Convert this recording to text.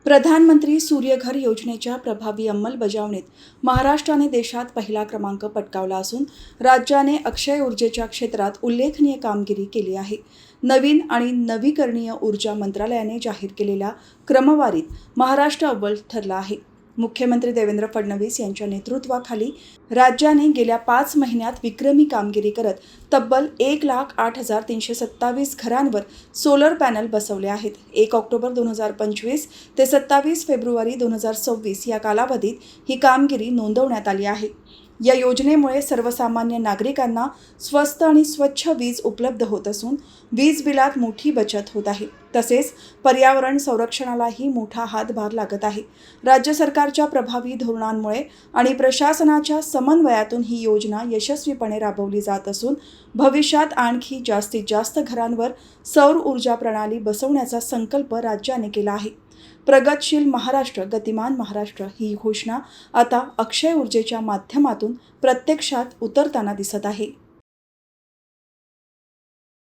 प्रधानमंत्री सूर्यघर योजनेच्या प्रभावी अंमलबजावणीत महाराष्ट्राने देशात पहिला क्रमांक पटकावला असून राज्याने अक्षय ऊर्जेच्या क्षेत्रात उल्लेखनीय कामगिरी केली आहे. नवीन आणि नवीकरणीय ऊर्जा मंत्रालयाने जाहीर केलेल्या क्रमवारीत महाराष्ट्र अव्वल ठरला आहे. मुख्यमंत्री देवेंद्र फडणवीस यांच्या नेतृत्वाखाली राज्याने गेल्या 5 महिन्यात विक्रमी कामगिरी करत तब्बल 1,08,327 घरांवर सोलर पॅनल बसवले आहेत. 1 ऑक्टोबर 2025 ते 27 फेब्रुवारी 2026 या कालावधीत ही कामगिरी नोंदवण्यात आली आहे. या योजनेमुळे सर्वसामान्य नागरिकांना स्वस्त आणि स्वच्छ वीज उपलब्ध होत असून वीज बिलात मोठी बचत होत आहे. तसेच पर्यावरण संरक्षणालाही मोठा हातभार लागत आहे. राज्य सरकारच्या प्रभावी धोरणांमुळे आणि प्रशासनाच्या समन्वयातून ही योजना यशस्वीपणे राबवली जात असून भविष्यात आणखी जास्तीत जास्त घरांवर सौर ऊर्जा प्रणाली बसवण्याचा संकल्प राज्याने केला आहे. प्रगतशील महाराष्ट्र, गतिमान महाराष्ट्र ही घोषणा आता अक्षय ऊर्जेच्या माध्यमातून प्रत्यक्षात उतरताना दिसत आहे.